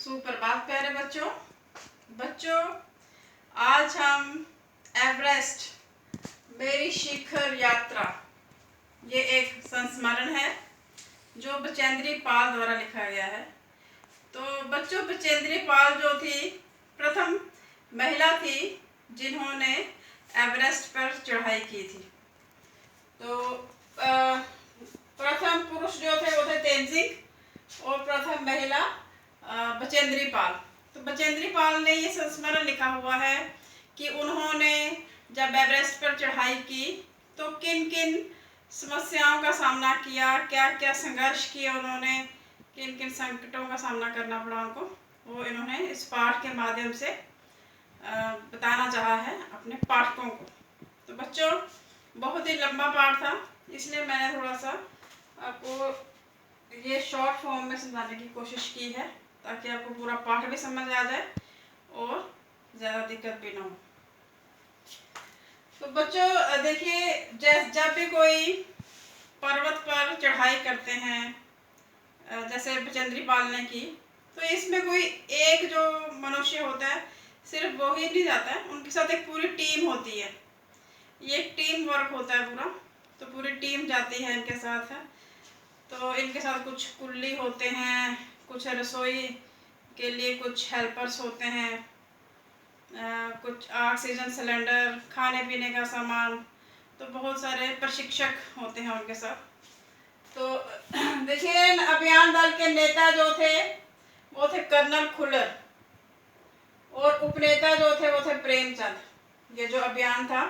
सुप्रभात प्यारे बच्चों। बच्चों, आज हम एवरेस्ट मेरी शिखर यात्रा, ये एक संस्मरण है जो बचेंद्री पाल द्वारा लिखा गया है। तो बच्चों, बचेंद्री पाल जो थी प्रथम महिला थी जिन्होंने एवरेस्ट पर चढ़ाई की थी। तो प्रथम पुरुष जो थे वो थे तेनजिंग और प्रथम महिला बचेंद्री पाल। तो बचेंद्री पाल ने ये संस्मरण लिखा हुआ है कि उन्होंने जब एवरेस्ट पर चढ़ाई की तो किन किन समस्याओं का सामना किया, क्या क्या संघर्ष किए उन्होंने, किन किन संकटों का सामना करना पड़ा उनको, वो इन्होंने इस पाठ के माध्यम से बताना चाहा है अपने पाठकों को। तो बच्चों, बहुत ही लंबा पाठ था, इसलिए मैंने थोड़ा सा आपको ये शॉर्ट फॉर्म में समझाने की कोशिश की है ताकि आपको पूरा पाठ भी समझ आ जाए और ज़्यादा दिक्कत भी ना हो। तो बच्चों देखिए, जब भी कोई पर्वत पर चढ़ाई करते हैं जैसे बचेंद्री पाल ने की, तो इसमें कोई एक जो मनुष्य होता है सिर्फ वो ही नहीं जाता है, उनके साथ एक पूरी टीम होती है। ये एक टीम वर्क होता है पूरा, तो पूरी टीम जाती है इनके साथ। तो इनके साथ कुछ कुल्ली होते हैं, कुछ रसोई के लिए कुछ हेल्पर्स होते हैं, कुछ ऑक्सीजन सिलेंडर, खाने पीने का सामान, तो बहुत सारे प्रशिक्षक होते हैं उनके साथ। तो देखिए, अभियान दल के नेता जो थे वो थे कर्नल खुल्लर और उपनेता जो थे वो थे प्रेमचंद। ये जो अभियान था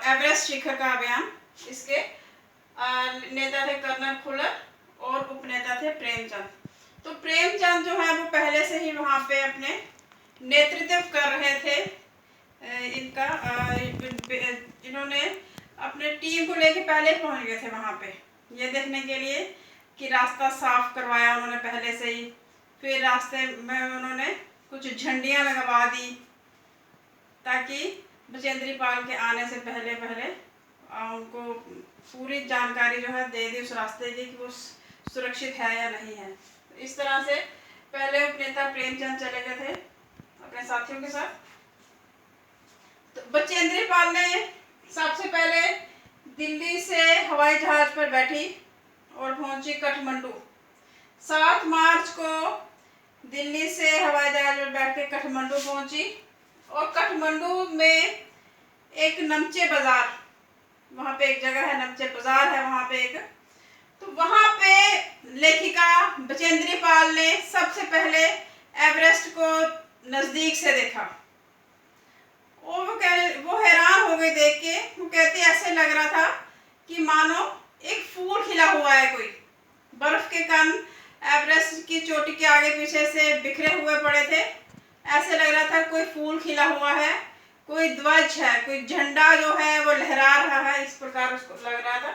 एवरेस्ट शिखर का अभियान, इसके नेता थे कर्नल खुल्लर और उपनेता थे प्रेमचंद। तो प्रेमचंद जो है वो पहले से ही वहाँ पे अपने नेतृत्व कर रहे थे इनका। इन्होंने अपने टीम को लेके पहले पहुँच गए थे वहाँ पे, ये देखने के लिए कि रास्ता साफ करवाया उन्होंने पहले से ही। फिर रास्ते में उन्होंने कुछ झंडियाँ लगवा दी ताकि बचेंद्री पाल के आने से पहले उनको पूरी जानकारी जो है दे दी उस रास्ते की कि वो सुरक्षित है या नहीं है। तो इस तरह से पहले उपनेता प्रेमचंद चले गए थे अपने साथियों के साथ। तो बचेंद्री पाल ने सबसे पहले दिल्ली से हवाई जहाज पर बैठी और पहुंची काठमांडू। 7 मार्च को दिल्ली से हवाई जहाज पर बैठ के काठमांडू पहुंची और काठमांडू में एक नमचे बाजार, वहाँ पे एक जगह है नमचे बाजार है वहाँ पे एक, तो वहाँ पे लेखिका बचेंद्री पाल ने सबसे पहले एवरेस्ट को नज़दीक से देखा और वो हैरान हो गए देख के। वो कहते ऐसे लग रहा था कि मानो एक फूल खिला हुआ है, कोई बर्फ के कण एवरेस्ट की चोटी के आगे पीछे से बिखरे हुए पड़े थे। ऐसे लग रहा था कोई फूल खिला हुआ है, कोई ध्वज है, कोई झंडा जो है वो लहरा रहा है, इस प्रकार उसको लग रहा था।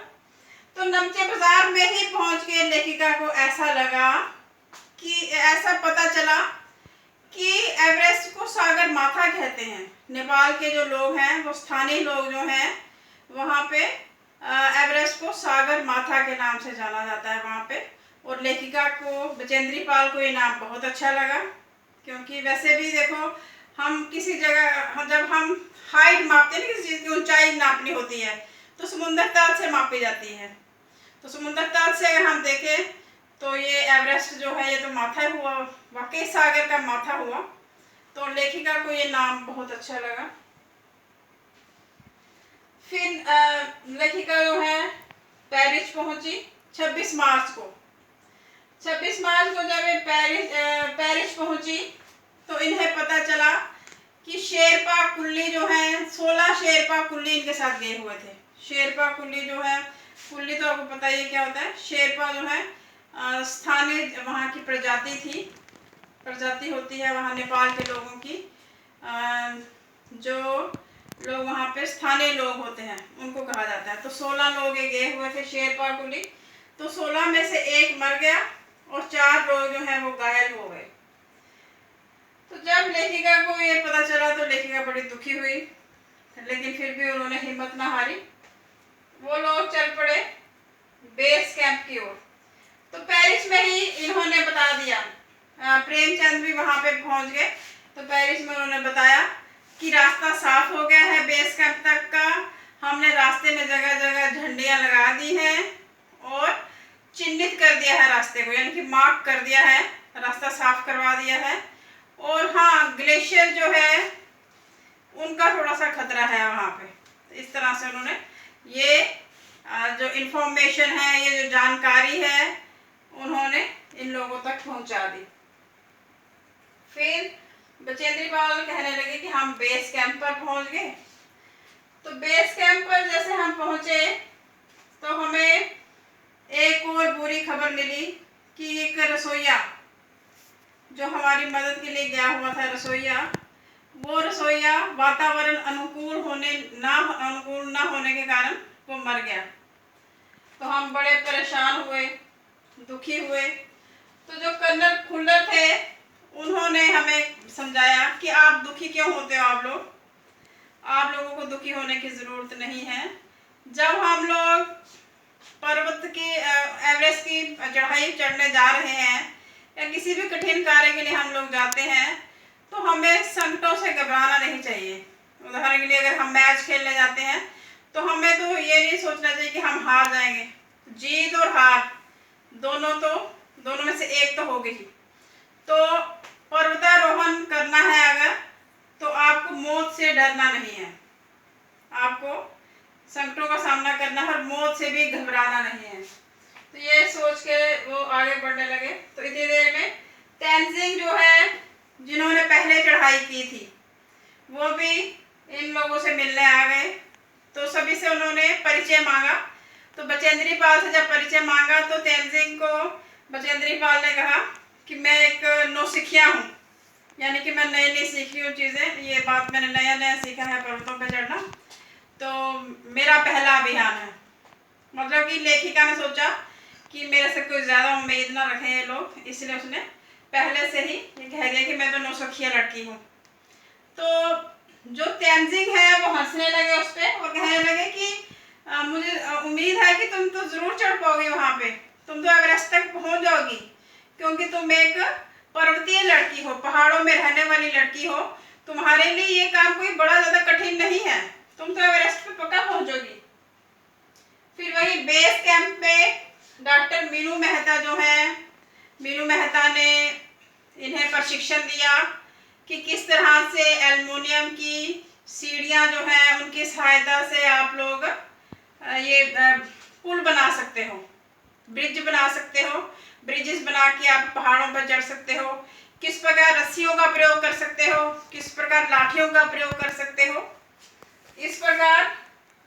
तो नमचे बाजार में ही पहुंच के लेखिका को ऐसा लगा कि ऐसा पता चला कि एवरेस्ट को सागर माथा कहते हैं। नेपाल के जो लोग हैं, वो स्थानीय लोग जो हैं, वहाँ पे एवरेस्ट को सागर माथा के नाम से जाना जाता है वहाँ पे। और लेखिका को बचेंद्री पाल को ये नाम बहुत अच्छा लगा, क्योंकि वैसे भी देखो, हम किसी जगह जब हम हाइट मापते हैं ना, किसी चीज़ की ऊंचाई नापनी होती है तो समुद्र तल से मापी जाती है। तो समुद्र तल से अगर हम देखें तो ये एवरेस्ट जो है ये तो माथा हुआ, वाकई सागर का माथा हुआ। तो लेखिका को ये नाम बहुत अच्छा लगा। फिर लेखिका जो है पेरिस पहुंची 26 मार्च को। 26 मार्च को जब ये पेरिस पहुंची तो इन्हें पता चला कि शेरपा कुल्ली जो है, 16 शेरपा कुल्ली इनके साथ गए हुए थे। शेरपा कुल्ली जो है, कुल्ली तो आपको पता ही क्या होता है। शेरपा जो है स्थानीय वहाँ की प्रजाति होती है वहाँ नेपाल के लोगों की। जो लोग वहाँ पे स्थानीय लोग होते हैं उनको कहा जाता है। तो 16 लोग ये गए हुए थे शेरपा कुल्ली। तो 16 में से एक मर गया और 4 लोग जो हैं वो घायल हो गए। तो जब लेखिका को ये पता चला तो लेखिका बड़ी दुखी हुई, लेकिन फिर भी उन्होंने हिम्मत ना हारी। वो लोग चल पड़े बेस कैंप की ओर। तो पेरिस में ही इन्होंने बता दिया, प्रेमचंद चंद भी वहां पे पहुंच गए। तो पेरिस में उन्होंने बताया कि रास्ता साफ हो गया है बेस कैंप तक का। हमने रास्ते में जगह जगह झंडियां लगा दी हैं और चिन्हित कर दिया है रास्ते को, यानी कि मार्क कर दिया है, रास्ता साफ करवा दिया है। और हाँ, ग्लेशियर जो है उनका थोड़ा सा खतरा है वहाँ पे। तो इस तरह से उन्होंने ये जो इन्फॉर्मेशन है, ये जो जानकारी है, उन्होंने इन लोगों तक पहुँचा दी। फिर बचेंद्री पाल कहने लगे कि हम बेस कैंप पर पहुँच गए। तो बेस कैंप पर जैसे हम पहुँचे तो हमें एक और बुरी खबर मिली कि एक रसोइया जो हमारी मदद के लिए गया हुआ था, वो रसोइया वातावरण अनुकूल ना होने के कारण वो मर गया। तो हम बड़े परेशान हुए, दुखी हुए। तो जो कर्नल खुल्लर थे उन्होंने हमें समझाया कि आप दुखी क्यों होते हो, आप लोगों को दुखी होने की ज़रूरत नहीं है। जब हम लोग पर्वत की एवरेस्ट की चढ़ाई चढ़ने जा रहे हैं या किसी भी कठिन कार्य के लिए हम लोग जाते हैं तो हमें संकटों से घबराना नहीं चाहिए। उदाहरण के लिए अगर हम मैच खेलने जाते हैं तो हमें तो ये नहीं सोचना चाहिए कि हम हार जाएंगे। जीत और हार दोनों में से एक तो होगी ही। तो पर्वतारोहण करना है अगर, तो आपको मौत से डरना नहीं है, आपको संकटों का सामना करना है और मौत से भी घबराना नहीं है। तो ये सोच के वो आगे बढ़ने लगे। तो इतनी देर में तेंजिंग जो है, जिन्होंने पहले चढ़ाई की थी, वो भी इन लोगों से मिलने आ गए। तो सभी से उन्होंने परिचय मांगा। तो बचेंद्री पाल से जब परिचय मांगा तो तेंजिंग को बचेंद्री पाल ने कहा कि मैं एक नौसिखिया हूँ, यानी कि मैं नई नई सीखी हूँ चीज़ें। ये बात मैंने नया नया सीखा है पर्वतों पे चढ़ना, तो मेरा पहला अभियान है। मतलब कि लेखिका ने सोचा कि मेरे से कोई ज़्यादा उम्मीद ना रखें ये लोग, इसलिए उसने पहले से ही ये कह दिया कि मैं तो नौसिखिया लड़की हूँ। तो जो तेंजिंग है वो हंसने लगे उस पर और कहने लगे कि मुझे उम्मीद है कि तुम तो ज़रूर चढ़ पाओगी वहाँ पे, तुम तो एवरेस्ट तक पहुँच जाओगी, क्योंकि तुम एक पर्वतीय लड़की हो, पहाड़ों में रहने वाली लड़की हो। तुम्हारे लिए ये काम कोई बड़ा ज़्यादा कठिन नहीं है, तुम तो एवरेस्ट पे पक्का पहुँचोगी। फिर वही बेस कैंप पे डॉक्टर मीनू मेहता जो है, मीनू मेहता ने इन्हें प्रशिक्षण दिया कि किस तरह से एल्युमिनियम की सीढ़ियाँ जो हैं उनकी सहायता से आप लोग ये पुल बना सकते हो, ब्रिज बना सकते हो, ब्रिजेस बना के आप पहाड़ों पर चढ़ सकते हो। किस प्रकार रस्सियों का प्रयोग कर सकते हो, किस प्रकार लाठियों का प्रयोग कर सकते हो। इस प्रकार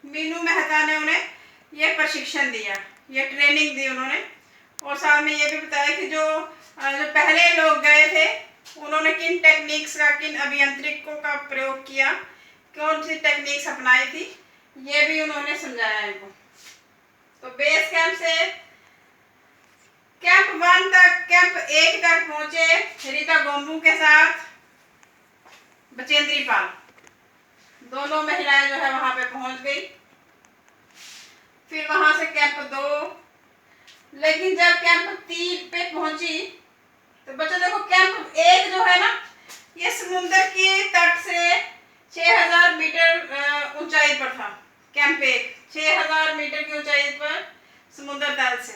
मीनू मेहता ने उन्हें यह प्रशिक्षण दिया, ये ट्रेनिंग दी उन्होंने। और साथ में ये भी बताया कि जो पहले लोग गए थे उन्होंने किन टेक्निक्स का, किन अभियांत्रिकों का प्रयोग किया, कौन सी टेक्निक्स अपनाई थी, ये भी उन्होंने समझाया इनको। तो बेस कैंप से कैंप 1 तक पहुंचे रीता गोम्बू के साथ बचेंद्री पाल, दोनों महिलाएं जो है वहां पे पहुंच गई। फिर वहां से कैंप 2, लेकिन जब कैंप 3 पे पहुंची तो बच्चों देखो, कैंप 1 जो है ना, ये समुद्र की तट से 6000 मीटर ऊंचाई पर था। कैंप 1 6000 मीटर की ऊंचाई पर समुद्र तल से।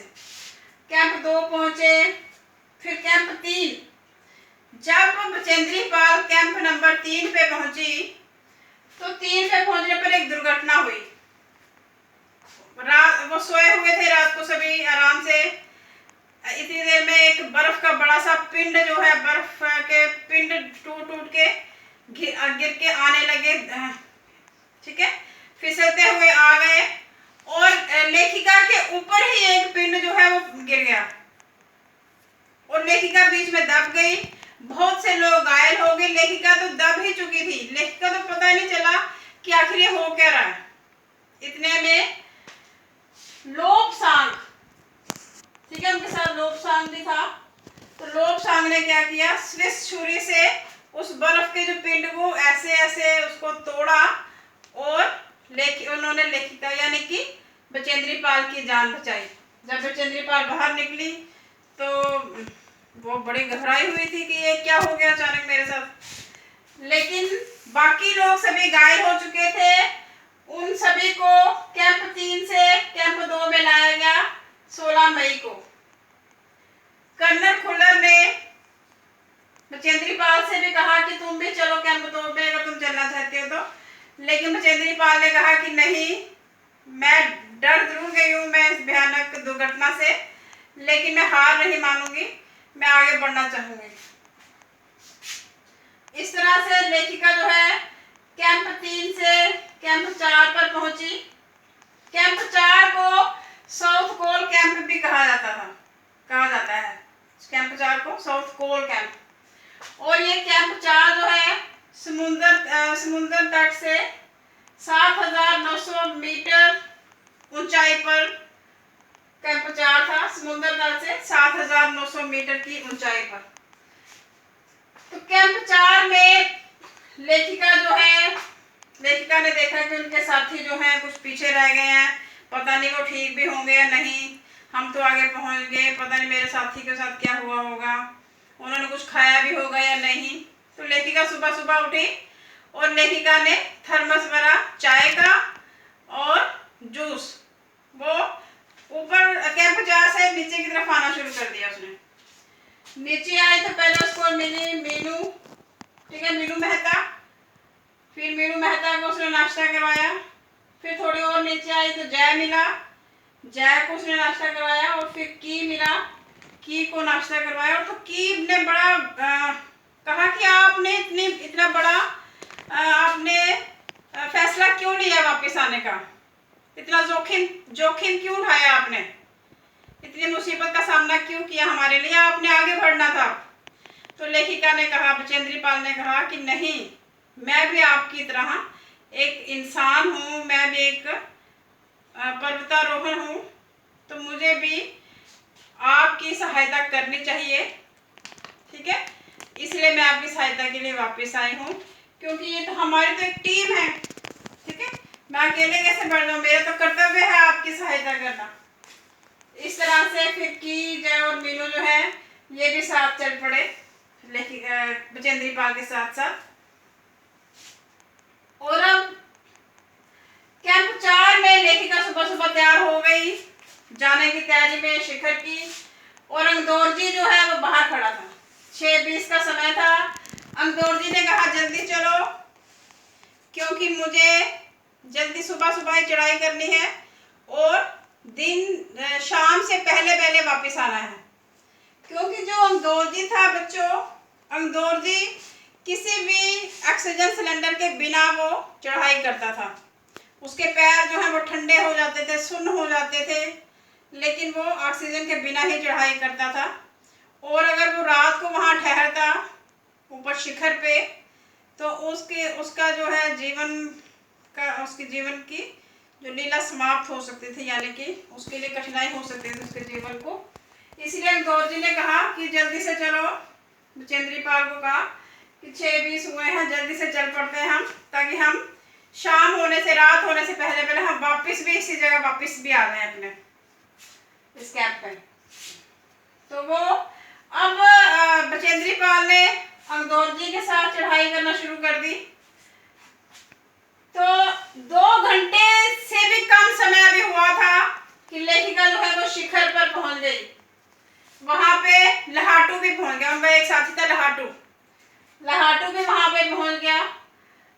कैंप 2 पहुंचे। फिर कैंप 3, जब बचेंद्री पाल कैंप नंबर 3 पे पहुंची तो 3 पे पहुंचने पर एक दुर्घटना हुई। वो सोए हुए थे रात को सभी आराम से। इतनी देर में एक बर्फ का बड़ा सा पिंड जो है, बर्फ के पिंड टूट के गिर के आने लगे, ठीक है, फिसलते हुए आ गए और लेखिका के ऊपर ही एक पिंड जो है वो गिर गया और लेखिका बीच में दब गई। बहुत से लोग घायल हो गए। लेखिका तो दब ही चुकी थी, लेखिका तो पता नहीं चला कि आखिर ये हो क्या रहा है। इतने में लोब्सांग, ठीक है, उनके साथ लोब्सांग भी था। तो लोब्सांग ने क्या किया, स्विस छुरी से उस बर्फ के जो पिंड को ऐसे ऐसे उसको तोड़ा और उन्होंने लेखिका यानी कि बचेंद्री पाल की जान बचाई। जब बचेंद्री पाल बाहर निकली तो वो बड़ी घबराई हुई थी कि ये क्या हो गया अचानक मेरे साथ। लेकिन बाकी लोग सभी घायल हो चुके थे। उन सभी को कैंप 3 से कैंप 2 में लाया गया 16 मई को। कर्नल खुल्लर ने बचेंद्री पाल से भी कहा कि तुम भी चलो कैंप 2 में अगर तुम चलना चाहते हो तो। लेकिन बचेंद्री पाल ने कहा कि नहीं, मैं डर जरूर गई हूँ मैं इस भयानक दुर्घटना से, लेकिन मैं हार नहीं मानूंगी, मैं आगे बढ़ना चाहूंगी। इस तरह से लेखिका जो है कैंप 3 से कैंप 4 पर पहुंची। कैंप 4 को साउथ कोल कैंप भी कहा जाता है। कैंप 4 को साउथ कोल कैंप। और ये कैंप 4 जो है समुद्र तट से 7,900 मीटर ऊंचाई पर कैंप 4 था। समुद्र तल से 7,900 मीटर की ऊंचाई पर। तो कैंप 4 में लेखिका ने देखा कि उनके साथी जो हैं कुछ पीछे रह गए हैं, पता नहीं वो ठीक भी होंगे या नहीं, हम तो आगे पहुंच गए, पता नहीं मेरे साथी के साथ क्या हुआ होगा, उन्होंने कुछ खाया भी होगा या नहीं। तो लेखिका सुबह सुबह उठी और लेखिका ने थर्मस भरा चाय का और जूस। वो ऊपर कैंप 4 से नीचे की तरफ आना शुरू कर दिया उसने। नीचे आई तो पहले उसको मिली मीनू, ठीक है, मीनू मेहता। फिर मीनू मेहता को उसने नाश्ता करवाया। फिर थोड़ी और नीचे आई तो जय मिला, जय को उसने नाश्ता करवाया। और फिर की मिला, की को नाश्ता करवाया। और तो की ने बड़ा कहा कि आपने इतना बड़ा आपने फैसला क्यों लिया वापस आने का, इतना जोखिम क्यों उठाया आपने, इतनी मुसीबत का सामना क्यों किया हमारे लिए, आपने आगे बढ़ना था। तो लेखिका ने कहा, बचेंद्री पाल ने कहा कि नहीं, मैं भी आपकी तरह एक इंसान हूँ, मैं भी एक पर्वतारोहण हूँ, तो मुझे भी आपकी सहायता करनी चाहिए, ठीक है, इसलिए मैं आपकी सहायता के लिए वापस आई हूँ, क्योंकि ये तो हमारी तो एक टीम है, ठीक है, मैं अकेले कैसे बढ़ जाऊँ, मेरा तो कर्तव्य है आपकी सहायता करना। इस तरह से फिर की, जय और मीनू जो है ये भी साथ चल पड़े लेखिका बचेंद्री पाल के साथ साथ। और अब कैंप 4 में लेखिका सुबह सुबह तैयार हो गई, जाने की तैयारी में शिखर की। और अंगदौरजी जो है वो बाहर खड़ा था, 6:20 का समय था। अंगदौरजी ने कहा जल्दी चलो, क्योंकि मुझे जल्दी सुबह सुबह ही चढ़ाई करनी है और दिन शाम से पहले पहले वापस आना है। क्योंकि जो अंगदौरजी था बच्चों, अंगदौरजी किसी भी ऑक्सीजन सिलेंडर के बिना वो चढ़ाई करता था। उसके पैर जो है वो ठंडे हो जाते थे, सुन्न हो जाते थे, लेकिन वो ऑक्सीजन के बिना ही चढ़ाई करता था। और अगर वो रात को वहाँ ठहरता ऊपर शिखर पे, तो उसका जो है उसके जीवन की जो लीला समाप्त हो सकती थी, यानी कि उसके लिए कठिनाई हो सकती थी उसके जीवन को। इसलिए अंगदौरजी ने कहा कि जल्दी से चलो, बचेंद्री पाल को कहा कि 6:20 हुए हैं, जल्दी से चल पड़ते हैं हम, ताकि हम शाम होने से, रात होने से पहले पहले हम वापस भी इसी जगह वापस भी आ जाए अपने इस कैंप पे। तो वो अब बचेंद्री पाल ने अंगदौरजी के साथ चढ़ाई करना शुरू कर दी। तो 2 घंटे से भी कम समय अभी हुआ था कि लेखिका जो है वो शिखर पर पहुंच गई। वहां पे लहाटू भी पहुंच गया, उनका एक साथी था लहाटू भी वहां पे पहुंच गया।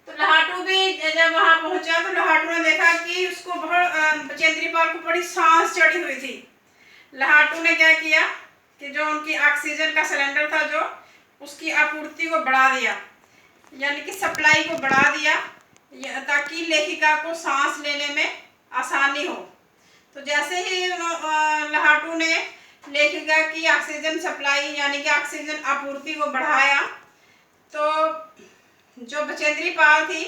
तो लहाटू भी जब वहां पहुंचा तो लहाटू ने देखा कि उसको बचेंद्री पाल को बड़ी सांस चढ़ी हुई थी। लहाटू ने क्या किया कि जो उनकी ऑक्सीजन का सिलेंडर था, जो उसकी आपूर्ति को बढ़ा दिया, यानी कि सप्लाई को बढ़ा दिया, ताकि लेखिका को सांस लेने में आसानी हो। तो जैसे ही लहाटू ने लेखिका की ऑक्सीजन सप्लाई यानी कि ऑक्सीजन आपूर्ति को बढ़ाया, तो जो बचेंद्री पाल थी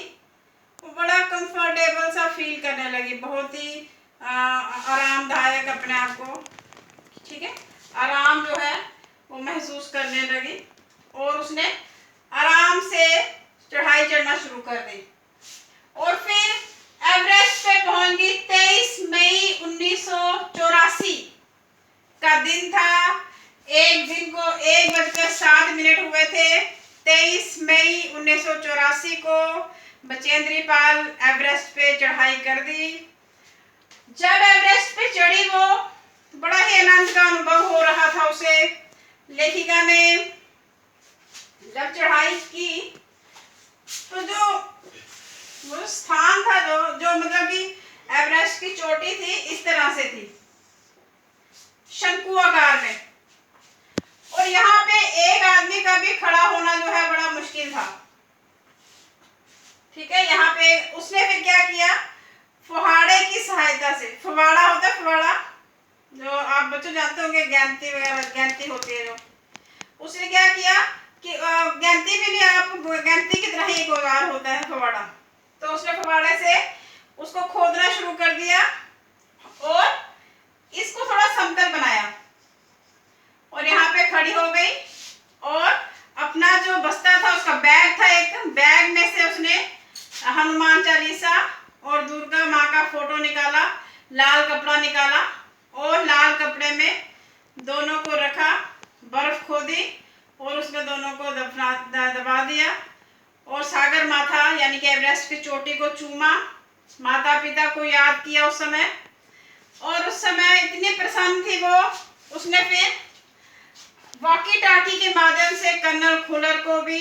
वो बड़ा कंफर्टेबल सा फील करने लगी, बहुत ही आरामदायक अपने आप को, ठीक है, आराम जो है वो महसूस करने लगी। और उसने आराम से चढ़ाई चढ़ना शुरू कर दी। और फिर एवरेस्ट पे पहुंच गई। 23 मई 1984 का दिन था। एक थे 23 मई 1984 को बचेंद्री पाल एवरेस्ट पे चढ़ाई कर दी। जब एवरेस्ट पे चढ़ी वो बड़ा ही आनंद का अनुभव हो रहा था उसे। लेखिका ने जब चढ़ाई की तो जो वो स्थान था जो मतलब कि एवरेस्ट की चोटी थी इस तरह से थी, शंकु आकार में, और यहाँ पे एक आदमी का भी खड़ा होना जो है बड़ा मुश्किल था। ठीक है, यहाँ पे उसने फिर क्या किया, फुहाड़े की सहायता से, फुवाड़ा होता है, फुवाड़ा जो आप बच्चों जानते होंगे, गैंती वगैरह, गैंती होती है जो, उसने क्या किया कि गैंती भी नहीं, आप गैंती की तरह ही एक औजार होता है फुवाड़ा, तो उसने फुवाड़े से उसको खोदना शुरू कर दिया और इसको थोड़ा समतल बनाया और यहाँ पे खड़ी हो गई और अपना जो बस्ता था, उसका बैग था, एक बैग में से उसने हनुमान चालीसा और दुर्गा माँ का फोटो निकाला, लाल कपड़ा निकाला और लाल कपड़े में दोनों को रखा, बर्फ खोदी और उसने दोनों को दबा दिया और सागर माथा यानी कि एवरेस्ट की चोटी को चूमा, माता पिता को याद किया उस समय। और उस समय इतनी प्रसन्न थी वो, उसने फिर वॉकी टाकी के माध्यम से कर्नल खुलर को भी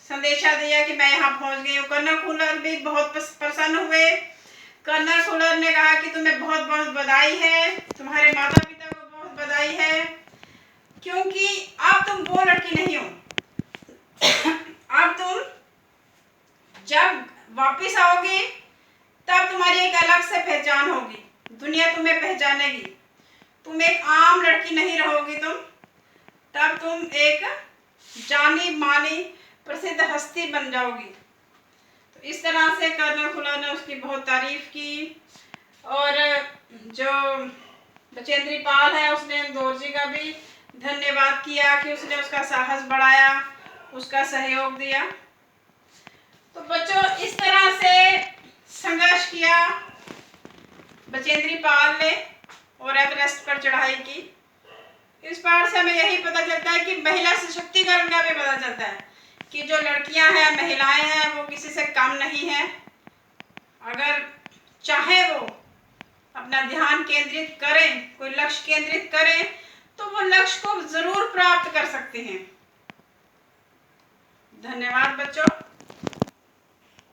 संदेशा दिया कि मैं यहाँ पहुँच गई हूँ। कर्नल खुलर भी बहुत प्रसन्न हुए। कर्नल खुलर ने कहा कि तुम्हें बहुत बहुत बधाई है, तुम्हारे माता पिता को बहुत बधाई है, क्योंकि अब तुम वो लड़की नहीं हो। अब तुम जब वापिस आओगी तब तुम्हारी एक अलग से पहचान होगी, दुनिया तुम्हें पहचानेगी, तुम एक आम लड़की नहीं रहोगी, तब तुम एक जानी मानी प्रसिद्ध हस्ती बन जाओगी। तो इस तरह से कर्नल खुलर ने उसकी बहुत तारीफ की और जो बचेंद्री पाल है उसने इंदौर का भी धन्यवाद किया कि उसने उसका साहस बढ़ाया, उसका सहयोग दिया। तो बच्चों, इस तरह से संघर्ष किया बचेंद्री पाल ने और एवरेस्ट पर चढ़ाई की। इस बार से हमें यही पता चलता है कि महिला सशक्तिकरण का भी पता चलता है कि जो लड़कियां हैं, महिलाएं हैं, वो किसी से कम नहीं है। अगर चाहे वो अपना ध्यान केंद्रित करें, कोई लक्ष्य केंद्रित करें, तो वो लक्ष्य को जरूर प्राप्त कर सकते हैं। धन्यवाद बच्चों।